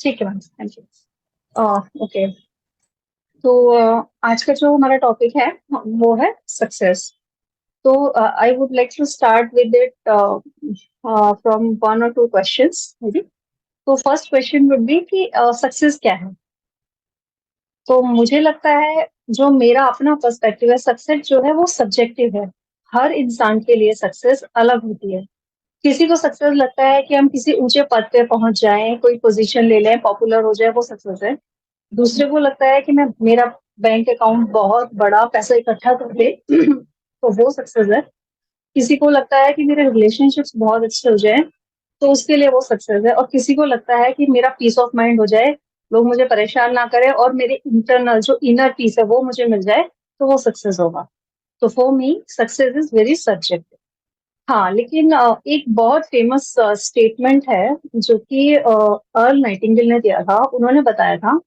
ठीक है ma'am, thank you. Okay, तो आज का जो हमारा टॉपिक है वो है सक्सेस। तो I would like to start with it from one और टू क्वेश्चंस मेबी। तो फर्स्ट क्वेश्चन वुड बी कि सक्सेस क्या है। तो मुझे लगता है, जो मेरा अपना पर्सपेक्टिव है, सक्सेस जो है वो सब्जेक्टिव है। हर इंसान के लिए सक्सेस अलग होती है। किसी को सक्सेस लगता है कि हम किसी ऊंचे पद पे पहुंच जाएं, कोई पोजीशन ले लें, पॉपुलर हो जाए, वो सक्सेस है। दूसरे को लगता है कि मैं मेरा बैंक अकाउंट बहुत बड़ा पैसा इकट्ठा कर ले तो वो सक्सेस है। किसी को लगता है कि मेरे रिलेशनशिप्स बहुत अच्छे हो जाए, तो उसके लिए वो सक्सेस है। और किसी को लगता है कि मेरा पीस ऑफ माइंड हो जाए, लोग मुझे परेशान ना करें और मेरे इंटरनल जो इनर पीस है वो मुझे मिल जाए, तो वो सक्सेस होगा। तो for me success is very subjective. हाँ, लेकिन एक बहुत फेमस स्टेटमेंट है जो कि अर्ल नाइटिंगेल ने दिया था। उन्होंने बताया था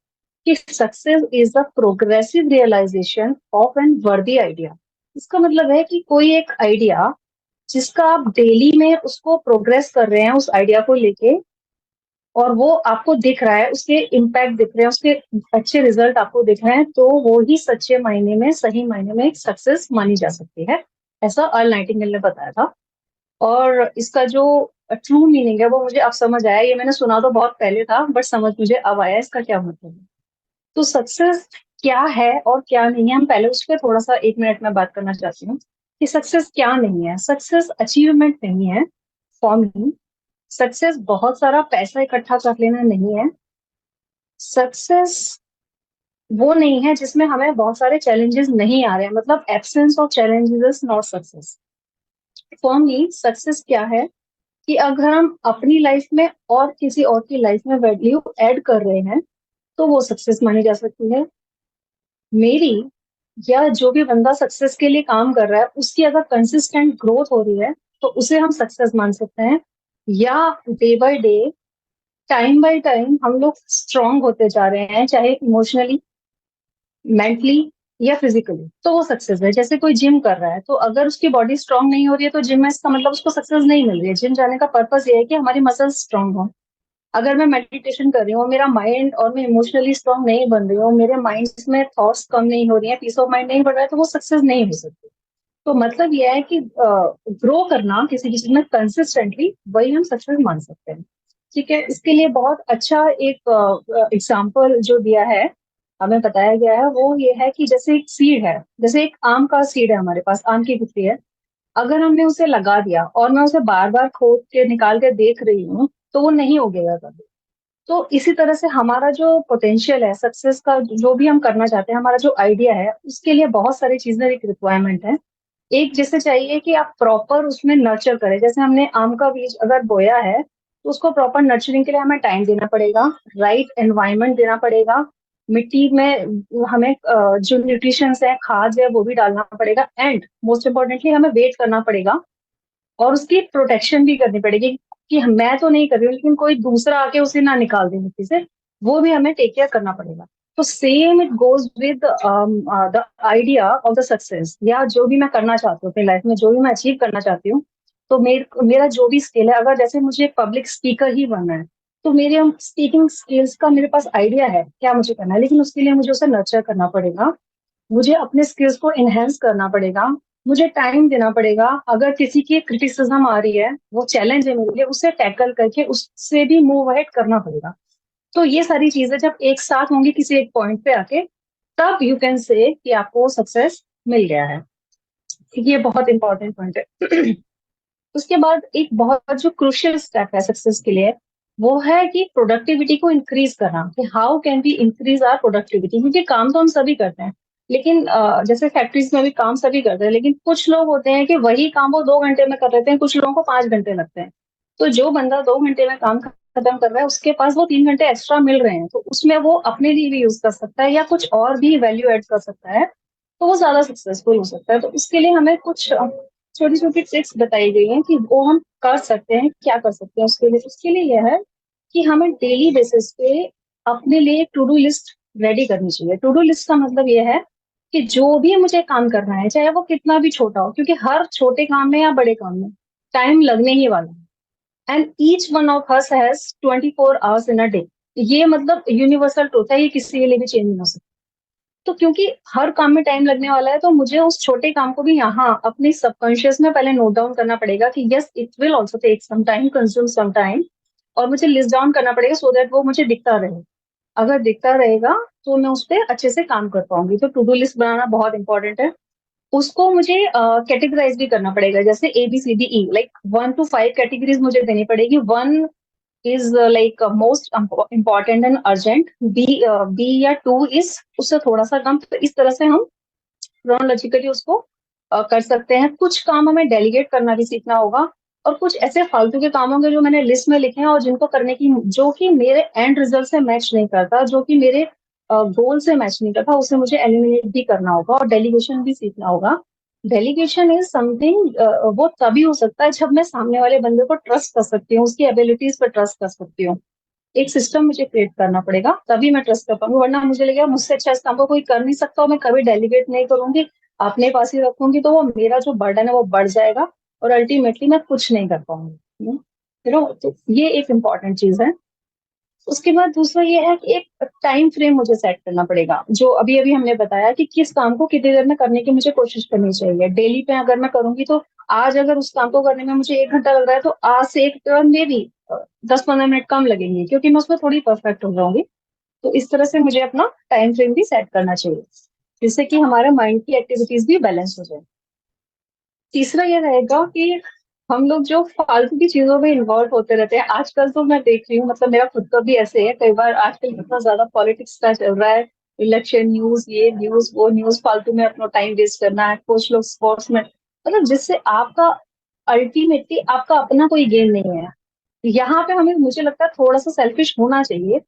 कि success is the progressive realization of an worthy idea. इसका मतलब है कि कोई एक आइडिया जिसका आप डेली में उसको प्रोग्रेस कर रहे हैं, उस आइडिया को लेके, और वो आपको दिख रहा है, उसके इम्पैक्ट दिख रहे हैं, उसके अच्छे रिजल्ट आपको दिख रहे हैं, तो वो ही सच्चे मायने में, सही मायने में एक सक्सेस मानी जा सकती है। ऐसा अर्ल नाइटिंगेल ने बताया था। और इसका जो ट्रू मीनिंग है वो मुझे अब समझ आया। ये मैंने सुना तो बहुत पहले था, बट समझ मुझे अब आया इसका क्या मतलब है। तो सक्सेस क्या है और क्या नहीं है, हम पहले उस पर थोड़ा सा 1 मिनट में बात करना चाहती हूँ कि सक्सेस क्या नहीं है। सक्सेस अचीवमेंट नहीं है फॉर मी। सक्सेस बहुत सारा पैसा इकट्ठा कर लेना नहीं है। सक्सेस वो नहीं है जिसमें हमें बहुत सारे चैलेंजेस नहीं आ रहे हैं, मतलब absence of challenges is not success. For me success क्या है कि अगर हम अपनी लाइफ में और किसी और की लाइफ में वैल्यू ऐड कर रहे हैं, तो वो सक्सेस मानी जा सकती है। मेरी, या जो भी बंदा सक्सेस के लिए काम कर रहा है, उसकी अगर कंसिस्टेंट ग्रोथ हो रही है, तो उसे हम सक्सेस मान सकते हैं। या day by day, time by time हम लोग स्ट्रांग होते जा रहे हैं, चाहे इमोशनली, मेंटली या फिजिकली, तो वो सक्सेस है। जैसे कोई जिम कर रहा है, तो अगर उसकी बॉडी स्ट्रांग नहीं हो रही है तो जिम में, इसका मतलब उसको सक्सेस नहीं मिल रही है। जिम जाने का पर्पस ये है कि हमारी मसल्स स्ट्रांग हो। अगर मैं मेडिटेशन कर रही हूँ, मेरा माइंड और मैं इमोशनली स्ट्रांग नहीं बन रही हूँ, मेरे माइंड में थॉट्स कम नहीं हो रही है, पीस ऑफ माइंड नहीं बढ़ रहा है, तो वो सक्सेस नहीं हो सकती। तो मतलब ये है कि ग्रो करना किसी चीज में कंसिस्टेंटली, वही हम सक्सेस मान सकते हैं। ठीक है, इसके लिए बहुत अच्छा एक एग्जाम्पल जो दिया है, हमें बताया गया है, वो ये है कि जैसे एक सीड है, जैसे एक आम का सीड है, हमारे पास आम की गुठली है। अगर हमने उसे लगा दिया और मैं उसे बार बार खोद के निकाल के देख रही हूँ, तो वो नहीं उगेगा कभी। तो इसी तरह से हमारा जो पोटेंशियल है सक्सेस का, जो भी हम करना चाहते हैं, हमारा जो आइडिया है, उसके लिए बहुत सारी चीजें एक रिक्वायरमेंट है। एक जैसे चाहिए कि आप प्रॉपर उसमें नर्चर करें। जैसे हमने आम का बीज अगर बोया है, तो उसको प्रॉपर नर्चरिंग के लिए हमें टाइम देना पड़ेगा, राइट एनवायरनमेंट देना पड़ेगा, मिट्टी में हमें जो न्यूट्रिशंस है, खाद है, वो भी डालना पड़ेगा, एंड मोस्ट इम्पोर्टेंटली हमें वेट करना पड़ेगा। और उसकी प्रोटेक्शन भी करनी पड़ेगी, कि मैं तो नहीं कर रही हूँ, लेकिन कोई दूसरा आके उसे ना निकाल दे मिट्टी से, वो भी हमें टेक केयर करना पड़ेगा। तो same it goes with the idea of the success, या जो भी मैं करना चाहती हूँ अपनी लाइफ में, जो भी मैं अचीव करना चाहती हूँ। तो मेरा जो भी स्किल है, अगर जैसे मुझे पब्लिक स्पीकर ही बनना है, तो मेरे स्पीकिंग स्किल्स का मेरे पास आइडिया है क्या मुझे करना है, लेकिन उसके लिए मुझे उसे नर्चर करना पड़ेगा, मुझे अपने स्किल्स को एनहेंस करना पड़ेगा, मुझे टाइम देना पड़ेगा। अगर किसी की क्रिटिसिज्म आ रही है, वो चैलेंज है मेरे लिए, उसे टैकल करके उससे भी मूव अहेड करना पड़ेगा। तो ये सारी चीजें जब एक साथ होंगी किसी एक पॉइंट पे आके, तब यू कैन से कि आपको सक्सेस मिल गया है। ये बहुत इंपॉर्टेंट पॉइंट है। उसके बाद एक बहुत जो क्रूशियल स्टेप है सक्सेस के लिए, वो है कि प्रोडक्टिविटी को इंक्रीज करना, कि how can we increase our productivity. क्योंकि काम तो हम सभी करते हैं, लेकिन जैसे फैक्ट्रीज में भी काम सभी करते हैं, लेकिन कुछ लोग होते हैं कि वही काम वो 2 घंटे में कर लेते हैं, कुछ लोगों को 5 घंटे लगते हैं। तो जो बंदा 2 घंटे में काम खत्म कर रहा है, उसके पास वो 3 घंटे एक्स्ट्रा मिल रहे हैं, तो उसमें वो अपने लिए भी यूज कर सकता है या कुछ और भी वैल्यू एड कर सकता है, तो वो ज्यादा सक्सेसफुल हो सकता है। तो उसके लिए हमें कुछ छोटी छोटी ट्रिक्स बताई गई हैं कि वो हम कर सकते हैं, क्या कर सकते हैं उसके लिए यह है कि हमें डेली बेसिस पे अपने लिए टू डू लिस्ट रेडी करनी चाहिए। टू डू लिस्ट का मतलब यह है कि जो भी मुझे काम करना है, चाहे वो कितना भी छोटा हो, क्योंकि हर छोटे काम में या बड़े काम में टाइम लगने ही वाला है, and each one of us has 24 hours in a day. ये मतलब यूनिवर्सल ट्रूथ है, ये किसी के लिए भी चेंज नहीं हो सकता। तो क्योंकि हर काम में टाइम लगने वाला है, तो मुझे उस छोटे काम को भी यहाँ अपने सबकॉन्शियस में पहले नोट डाउन करना पड़ेगा कि yes it will also take some time, consume some time, और मुझे लिस्ट डाउन करना पड़ेगा सो दैट वो मुझे दिखता रहे। अगर दिखता रहेगा तो मैं उस पर अच्छे से काम कर पाऊंगी। तो टू डू लिस्ट बनाना बहुत इंपॉर्टेंट है। उसको मुझे कैटेगराइज भी करना पड़ेगा, जैसे ABCDE, लाइक 1 to 5 कैटेगरीज मुझे देनी पड़ेगी। One is like most important and urgent, B या टू इज उससे थोड़ा सा कम। तो इस तरह से हम क्रोनोलॉजिकली उसको कर सकते हैं। कुछ काम हमें डेलीगेट करना भी सीखना होगा, और कुछ ऐसे फालतू के काम होंगे जो मैंने लिस्ट में लिखे हैं और जिनको करने की, जो कि मेरे एंड रिजल्ट से मैच नहीं करता, जो कि मेरे गोल से मैच नहीं करता, उसे मुझे एलिमिनेट भी करना होगा और डेलीगेशन भी सीखना होगा। डेलीगेशन इज समथिंग, वो तभी हो सकता है जब मैं सामने वाले बंदे को ट्रस्ट कर सकती हूँ, उसकी एबिलिटीज पर ट्रस्ट कर सकती हूँ। एक सिस्टम मुझे क्रिएट करना पड़ेगा, तभी मैं ट्रस्ट कर पाऊंगी। वरना मुझे लगेगा मुझसे अच्छा इस काम को कोई कर नहीं सकता, और मैं कभी डेलीगेट नहीं करूंगी, अपने पास ही रखूंगी, तो वो मेरा जो बर्डन है वो बढ़ जाएगा, और अल्टीमेटली मैं कुछ नहीं कर पाऊंगी। तो ये एक इम्पॉर्टेंट चीज है। उसके बाद दूसरा ये है कि एक टाइम फ्रेम मुझे सेट करना पड़ेगा, जो अभी अभी हमने बताया कि किस काम को कितनी देर में करने की मुझे कोशिश करनी चाहिए। डेली पे अगर मैं करूंगी, तो आज अगर उस काम को करने में मुझे 1 घंटा लग रहा है, तो आज से एक टर्न में भी 10-15 मिनट कम लगेंगे, क्योंकि मैं उसमें थोड़ी परफेक्ट हो जाऊंगी। तो इस तरह से मुझे अपना टाइम फ्रेम भी सेट करना चाहिए, जिससे कि हमारे माइंड की एक्टिविटीज भी बैलेंस हो जाए। तीसरा ये रहेगा कि हम लोग जो फालतू की चीजों में इन्वॉल्व होते रहते हैं आजकल, तो मैं देख रही हूँ, मतलब मेरा खुद का भी ऐसे है, कई बार आजकल इतना ज्यादा पॉलिटिक्स का चल रहा है, इलेक्शन न्यूज, ये न्यूज वो न्यूज, फालतू में अपना टाइम वेस्ट करना है। कुछ लोग स्पोर्ट्स में, मतलब जिससे आपका अल्टीमेटली आपका अपना कोई गेम नहीं है। यहाँ पे हमें, मुझे लगता है, थोड़ा सा सेल्फिश होना चाहिए।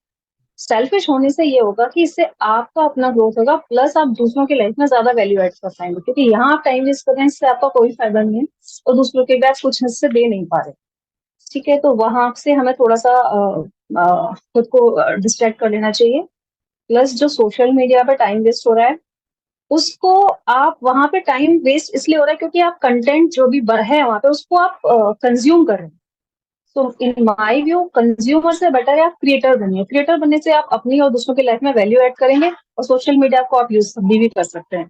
सेल्फिश होने से ये होगा कि इससे आपका अपना ग्रोथ होगा, प्लस आप दूसरों की लाइफ में ज्यादा वैल्यू एड कर पाएंगे, क्योंकि यहाँ आप टाइम वेस्ट कर रहे हैं, इससे आपका कोई फायदा नहीं है, और दूसरों के बाद कुछ हिस्से दे नहीं पा रहे। ठीक है, तो वहां से हमें थोड़ा सा खुद को डिस्ट्रैक्ट कर लेना चाहिए। प्लस जो सोशल मीडिया पे टाइम वेस्ट हो रहा है, उसको, आप वहां पे टाइम वेस्ट इसलिए हो रहा है क्योंकि आप कंटेंट जो भी है वहां पे, उसको आप कंज्यूम कर रहे हैं। तो इन माय व्यू, कंज्यूमर से बेटर है आप क्रिएटर बनिए। क्रिएटर बनने से आप अपनी और दूसरों की लाइफ में वैल्यू ऐड करेंगे, और सोशल मीडिया को आप यूज भी कर सकते हैं।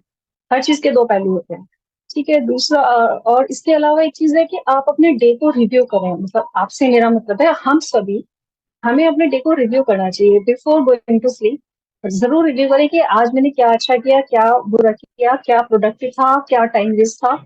हर चीज के दो पहलू होते हैं। ठीक है, दूसरा और इसके अलावा एक चीज है कि आप अपने डे को रिव्यू करें। मतलब आपसे मेरा मतलब है, हम सभी, हमें अपने डे को रिव्यू करना चाहिए बिफोर गोइंग टू स्लीप। जरूर रिव्यू करें कि आज मैंने क्या अच्छा किया, क्या बुरा किया, क्या प्रोडक्टिव था, क्या टाइम वेस्ट था।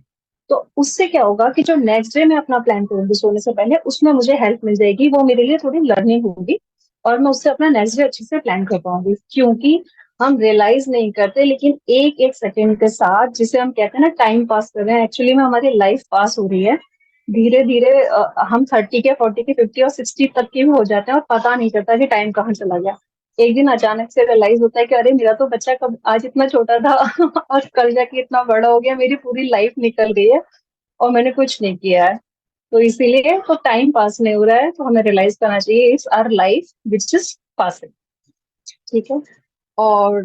तो उससे क्या होगा कि जो नेक्स्ट डे मैं अपना प्लान करूंगी सोने से पहले, उसमें मुझे हेल्प मिल जाएगी, वो मेरे लिए थोड़ी लर्निंग होगी, और मैं उससे अपना नेक्स्ट डे अच्छे से प्लान कर पाऊंगी। क्योंकि हम रियलाइज नहीं करते, लेकिन एक एक सेकंड के साथ, जिसे हम कहते हैं ना टाइम पास कर रहे हैं, एक्चुअली में हमारी लाइफ पास हो रही है। धीरे धीरे हम 30 के, 40 के, 50 और 60 तक के भी हो जाते हैं, और पता नहीं चलता कि टाइम कहाँ चला गया। एक दिन अचानक से रियलाइज होता है कि अरे मेरा तो बच्चा कब आज इतना छोटा था और कल जाके इतना बड़ा हो गया, मेरी पूरी लाइफ निकल गई है और मैंने कुछ नहीं किया है। तो इसीलिए तो टाइम पास नहीं हो रहा है, तो हमें रियलाइज करना चाहिए it's our life which is passing. ठीक है। और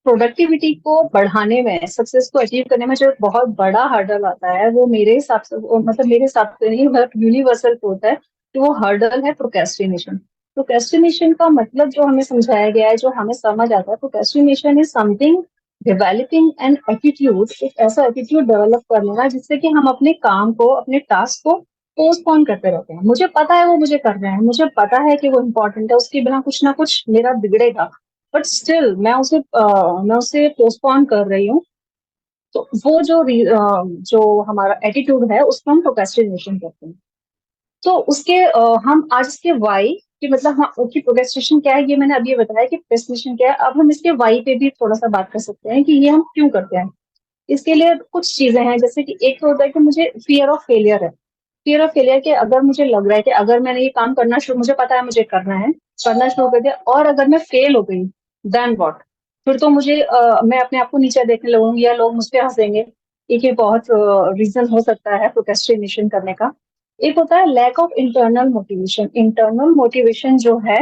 प्रोडक्टिविटी को बढ़ाने में, सक्सेस को अचीव करने में जो एक बहुत बड़ा हर्डल आता है, वो मेरे हिसाब से, मतलब मेरे हिसाब से नहीं, मतलब यूनिवर्सल होता है, कि वो हर्डल है प्रोक्रेस्टिनेशन। प्रोक्रेस्टिनेशन का मतलब जो हमें समझाया गया है, जो हमें समझ आता है, procrastination is something, developing an attitude, एक ऐसा एटीट्यूड डेवलप कर लेना जिससे कि हम अपने काम को, अपने टास्क को पोस्टपोन करते रहते हैं। मुझे पता है वो मुझे करना है, मुझे पता है कि वो इम्पोर्टेंट है, उसके बिना कुछ ना कुछ मेरा बिगड़ेगा, बट स्टिल मैं उसे पोस्टपोन कर रही हूँ। तो वो जो हमारा एटीट्यूड है, उसको हम प्रोक्रेस्टिनेशन कहते हैं। तो उसके हम आज इसके वाई, कि मतलब हाँ उसकी प्रोक्रेस्टिनेशन क्या है, ये मैंने अभी बताया कि प्रोक्रेस्टिनेशन क्या है। अब हम इसके वाई पे भी थोड़ा सा बात कर सकते हैं कि ये हम क्यों करते हैं। इसके लिए कुछ चीजें हैं, जैसे कि एक तो होता है कि मुझे फियर ऑफ फेलियर है। फियर ऑफ फेलियर के, अगर मुझे लग रहा है कि अगर मैंने ये काम करना शुरू, मुझे पता है मुझे करना है, करना शुरू कर दिया, और अगर मैं फेल हो गई, देन व्हाट। फिर तो मुझे मैं अपने आप को नीचे देखने लगूंगी, या लोग मुझ पे हंसेंगे। एक ये बहुत रीजन हो सकता है प्रोक्रेस्टिनेशन करने का। एक होता है lack of internal motivation. Internal motivation जो है,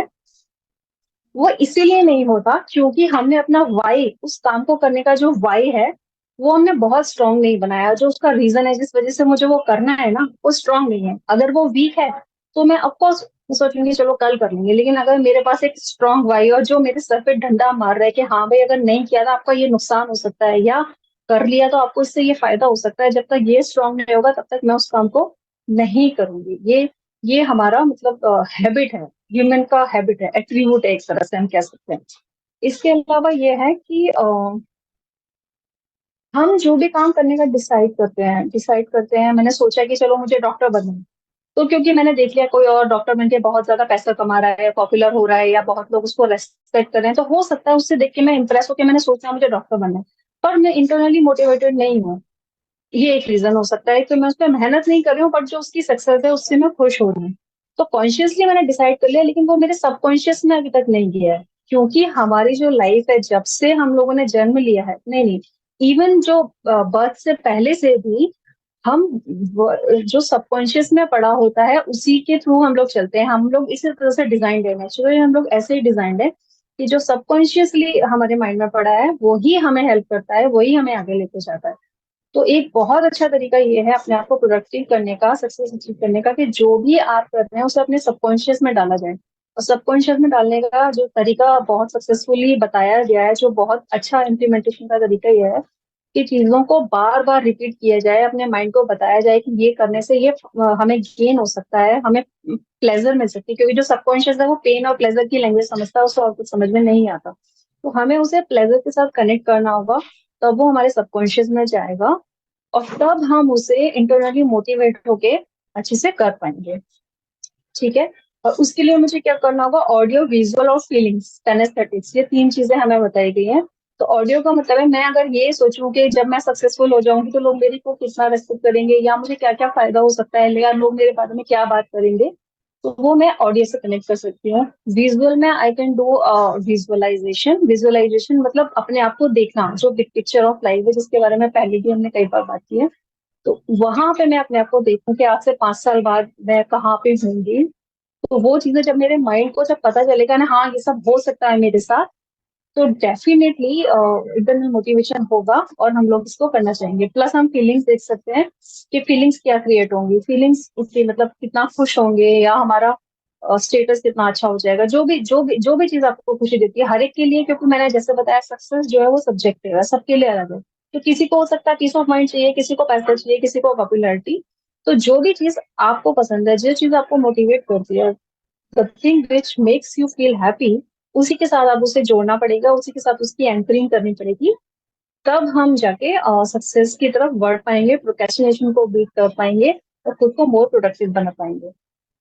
वो इसीलिए नहीं होता क्योंकि हमने अपना वाई, उस काम को करने का जो वाई है, वो हमने बहुत स्ट्रांग नहीं बनाया। जो उसका रीजन है जिस वजह से मुझे वो करना है ना, वो स्ट्रांग नहीं है। अगर वो वीक है, तो मैं ऑफकोर्स मैं सोचूंगी चलो कल कर लेंगे, लेकिन अगर मेरे पास एक स्ट्रांग वाई और जो मेरे सर पे डंडा मार रहा है कि हाँ भाई, अगर नहीं किया तो आपका ये नुकसान हो सकता है, या कर लिया तो आपको इससे ये फायदा हो सकता है, जब तक ये स्ट्रांग नहीं होगा तब तक मैं उस काम को नहीं करूंगी। ये हमारा मतलब हैबिट है, ह्यूमन का हैबिट है, एट्रीब्यूट है, एक तरह से हम कह सकते हैं। इसके अलावा ये है कि हम जो भी काम करने का डिसाइड करते हैं, मैंने सोचा कि चलो मुझे डॉक्टर बनना है, तो क्योंकि मैंने देख लिया कोई और डॉक्टर बन के बहुत ज्यादा पैसा कमा रहा है, पॉपुलर हो रहा है, या बहुत लोग उसको रेस्पेक्ट कर रहे हैं, तो हो सकता है उससे देख के मैं इंप्रेस होकर मैंने सोचा मुझे डॉक्टर बनना है, पर मैं इंटरनली मोटिवेटेड नहीं हूँ। ये एक रीजन हो सकता है कि मैं उस पर मेहनत नहीं कर रही हूँ, बट जो उसकी सक्सेस है उससे मैं खुश हो रही हूँ। तो कॉन्शियसली मैंने डिसाइड कर लिया, लेकिन वो मेरे सबकॉन्शियस में अभी तक नहीं गया है, क्योंकि हमारी जो लाइफ है, जब से हम लोगों ने जन्म लिया है, नहीं नहीं, इवन जो बर्थ से पहले से भी हम जो सबकॉन्शियस में पड़ा होता है उसी के थ्रू हम लोग चलते हैं। हम लोग इसी तरह से डिजाइंड है, नेचुरली हम लोग ऐसे ही डिजाइंड है कि जो सबकॉन्शियसली हमारे माइंड में पड़ा है वही हमें हेल्प करता है, वही हमें आगे लेके जाता है। तो एक बहुत अच्छा तरीका ये है अपने आप को प्रोडक्टिव करने का, सक्सेस अचीव करने का, कि जो भी आप कर रहे हैं उसे अपने सबकॉन्शियस में डाला जाए। और सबकॉन्शियस में डालने का जो तरीका बहुत सक्सेसफुली बताया गया है, जो बहुत अच्छा इम्प्लीमेंटेशन का तरीका ये है कि चीजों को बार बार रिपीट किया जाए, अपने माइंड को बताया जाए कि ये करने से ये हमें गेन हो सकता है, हमें प्लेजर मिल सकती है, क्योंकि जो सबकॉन्शियस है वो पेन और प्लेजर की लैंग्वेज समझता है, उसको और कुछ समझ में नहीं आता। तो हमें उसे प्लेजर के साथ कनेक्ट करना होगा, तब वो हमारे सबकॉन्शियस में जाएगा, और तब हम उसे इंटरनली मोटिवेट होके अच्छे से कर पाएंगे। ठीक है। और उसके लिए मुझे क्या करना होगा, ऑडियो, विजुअल और फीलिंग्स, कैनेस्थेटिक्स, ये तीन चीजें हमें बताई गई हैं। तो ऑडियो का मतलब है, मैं अगर ये सोचूं कि जब मैं सक्सेसफुल हो जाऊंगी तो लोग मेरी को कितना रेस्पेक्ट करेंगे, या मुझे क्या क्या फायदा हो सकता है, या लोग मेरे बारे में क्या बात करेंगे, तो वो मैं ऑडियो से कनेक्ट कर सकती हूँ। विजुअल में I can do visualization. Visualization मतलब अपने आप को देखना, जो बिग पिक्चर ऑफ लाइफ है, जिसके बारे में पहले भी हमने कई बार बात की है। तो वहां पे मैं अपने आप को देखूं कि आज से 5 साल बाद मैं कहाँ पे होंगी। तो वो चीजें जब मेरे माइंड को जब पता चलेगा ना, हाँ ये सब हो सकता है मेरे साथ, तो डेफिनेटली इंटरनल मोटिवेशन होगा और हम लोग इसको करना चाहेंगे। प्लस हम फीलिंग्स देख सकते हैं कि फीलिंग्स क्या क्रिएट होंगी, फीलिंग्स उसकी मतलब कितना खुश होंगे, या हमारा स्टेटस कितना अच्छा हो जाएगा। जो भी चीज आपको खुशी देती है हर एक के लिए, क्योंकि मैंने जैसे बताया सक्सेस जो है वो सब्जेक्टिव है, सबके लिए अलग है। तो किसी को हो सकता है पीस ऑफ माइंड चाहिए, किसी को पैसा चाहिए, किसी को पॉपुलैरिटी। तो जो भी चीज आपको पसंद है, जो चीज आपको मोटिवेट करती है, the thing which makes you feel happy, उसी के साथ आप उसे जोड़ना पड़ेगा, उसी के साथ उसकी एंकरिंग करनी पड़ेगी। तब हम जाके सक्सेस की तरफ बढ़ पाएंगे, प्रोक्रेस्टिनेशन को बीट कर पाएंगे, और खुद को मोर प्रोडक्टिव बना पाएंगे।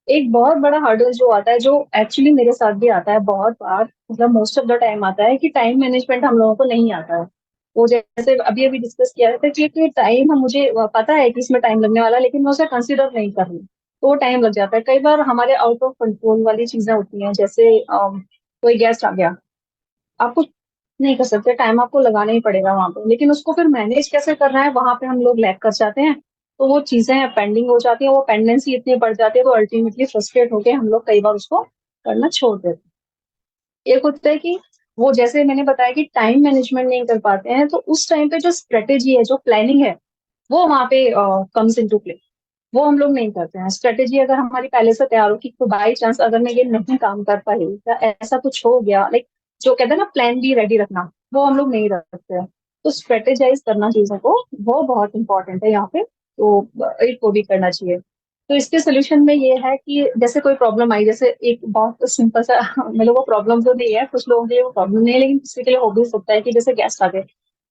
एक बहुत बड़ा हर्डल जो आता है, जो एक्चुअली मेरे साथ भी आता है बहुत बार, मतलब मोस्ट ऑफ द टाइम आता है, कि टाइम मैनेजमेंट हम लोगों को नहीं आता है। वो जैसे अभी अभी डिस्कस किया था कि टाइम, हम मुझे पता है कि इसमें टाइम लगने वाला है, लेकिन मैं उसे कंसिडर नहीं कर रही, तो वो टाइम लग जाता है। कई बार हमारे आउट ऑफ कंट्रोल वाली चीजें होती हैं, जैसे कोई गेस्ट आ गया, आपको नहीं कर सकते, टाइम आपको लगाना ही पड़ेगा वहां पे, लेकिन उसको फिर मैनेज कैसे करना है, वहां पे हम लोग लैग कर जाते हैं। तो वो चीजें पेंडिंग हो जाती है, वो पेंडेंसी इतनी बढ़ जाती है, तो अल्टीमेटली फ्रस्ट्रेट होके हम लोग कई बार उसको करना छोड़ देते हैं। एक होता है कि वो जैसे मैंने बताया कि टाइम मैनेजमेंट नहीं कर पाते हैं, तो उस टाइम पे जो स्ट्रेटेजी है, जो प्लानिंग है, वो वहां पे कम्स इनटू प्ले। वो हम लोग नहीं करते हैं। स्ट्रेटेजी अगर हमारी पहले से तैयार हो कि बाई चांस अगर मैं ये नहीं काम कर पाई, या ऐसा कुछ हो गया, लाइक जो कहते हैं ना प्लान बी रेडी रखना, वो हम लोग नहीं रखते हैं। तो स्ट्रेटेजाइज करना चीजों को, वो बहुत इंपॉर्टेंट है यहाँ पे, तो इनको भी करना चाहिए। तो इसके सोल्यूशन में ये है कि जैसे कोई प्रॉब्लम आई, जैसे एक बहुत सिंपल सा मतलब वो प्रॉब्लम तो नहीं है, कुछ लोगों के लिए वो प्रॉब्लम नहीं है, लेकिन किसी के लिए हो भी सकता है कि जैसे गेस्ट आ गए,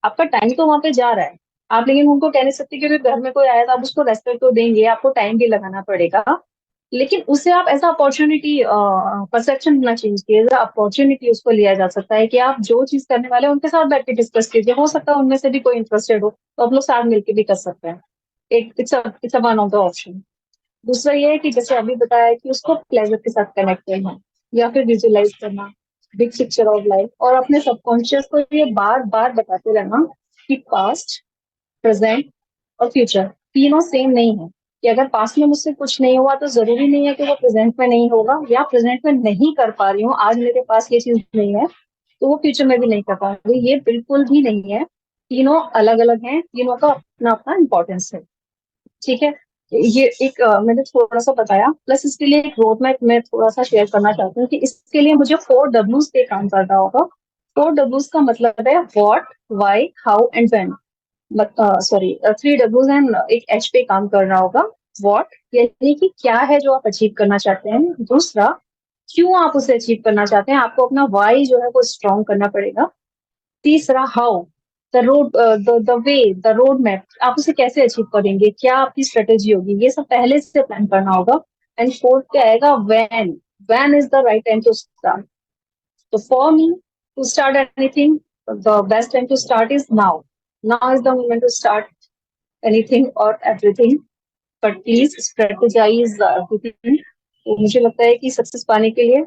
आपका टाइम तो वहां पे जा रहा है, आप लेकिन उनको कह नहीं सकते, क्योंकि घर में कोई आया तो आप उसको रेस्पेक्ट तो देंगे, आपको टाइम भी लगाना पड़ेगा, लेकिन उसे आप एज अपॉर्चुनिटी, परसेप्शन होना चेंज किए, एज अपॉर्चुनिटी उसको लिया जा सकता है कि आप जो चीज करने वाले हैं उनके साथ बैठ के डिस्कस कीजिए, हो सकता है उनमें से भी कोई इंटरेस्टेड हो, तो आप लोग साथ मिलकर भी कर सकते हैं। एक it's a one of the option. दूसरा ये है कि जैसे अभी बताया कि उसको प्लेजर के साथ कनेक्ट करना, या फिर विजुअलाइज करना बिग पिक्चर ऑफ लाइफ, और अपने सबकॉन्शियस को ये बार बार बताते रहना कि पास्ट, प्रेजेंट और फ्यूचर तीनों सेम नहीं है। कि अगर पास्ट में मुझसे कुछ नहीं हुआ तो जरूरी नहीं है कि वो प्रेजेंट में नहीं होगा, या प्रेजेंट में नहीं कर पा रही हूँ, आज मेरे पास ये चीज नहीं है, तो वो फ्यूचर में भी नहीं कर पाऊंगी, ये बिल्कुल भी नहीं है। तीनों अलग अलग हैं, तीनों का अपना अपना इम्पोर्टेंस है। ठीक है। ये एक मैंने थोड़ा सा बताया, प्लस इसके लिए एक रोड मैप मैं थोड़ा सा शेयर करना चाहती हूँ कि इसके लिए मुझे 4 Ws पे काम करना होगा। 4 Ws का मतलब है what, why, how and when. Sorry, 3 Ws and एक एच पे काम करना होगा। व्हाट यानी कि क्या है जो आप अचीव करना चाहते हैं। दूसरा, क्यों आप उसे अचीव करना चाहते हैं, आपको अपना वाई जो है वो स्ट्रॉन्ग करना पड़ेगा। तीसरा, how, the way, the road map, आप उसे कैसे अचीव करेंगे, क्या आपकी स्ट्रेटेजी होगी, ये सब पहले से प्लान करना होगा। एंड फोर्थ क्या आएगा, when is the right time to start. तो for me, to start anything, the best time to start is now. Now is the moment to start anything or everything, but please strategize everything। तो मुझे लगता है कि success पाने के लिए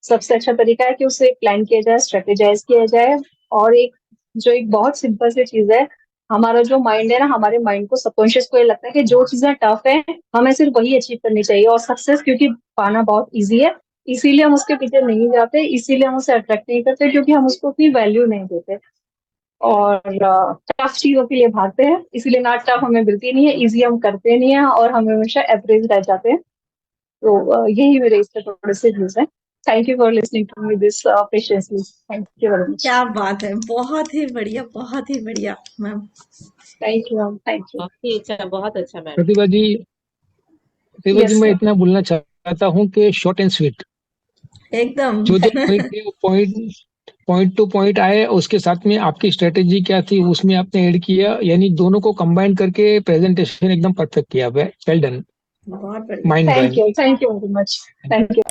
सबसे अच्छा तरीका है कि उसे प्लान किया जाए, स्ट्रेटेजाइज किया जाए। और एक बहुत सिंपल सी चीज है, हमारा जो माइंड है ना, हमारे माइंड को, सबकॉन्शियस को ये लगता है कि जो चीजें टफ है हमें सिर्फ वही अचीव करनी चाहिए, और सक्सेस क्योंकि पाना बहुत ईजी है इसीलिए हम उसके पीछे नहीं जाते, इसीलिए हम उसे अट्रैक्ट नहीं करते, क्योंकि हम उसको उतनी वैल्यू नहीं देते और टफ चीजों के लिए भागते हैं, इसीलिए ना टफ हमें मिलती नहीं है, इजी हम करते नहीं है और हम हमेशा एवरेज रह जाते हैं। तो यही मेरे इस पे थोड़े से व्यूज है। Thank you for listening to me this patiently. Thank you very much. क्या बात है, बहुत ही बढ़िया, बहुत ही बढ़िया ma'am. Thank you ma'am, thank you. काफी अच्छा, बहुत अच्छा मैम। प्रतिभा जी यस मैं सर। इतना बोलना चाहता हूँ कि शॉर्ट एंड स्वीट, एकदम। जो जो पॉइंट पॉइंट टू पॉइंट आए, उसके साथ में आपकी स्ट्रेटेजी क्या थी उसमें आपने ऐड किया, यानी दोनों को कंबाइन करके प्रेजेंटेशन एकदम परफेक्ट किया। वेल डन, बहुत बढ़िया। Mind blowing. Thank you very much. Thank you.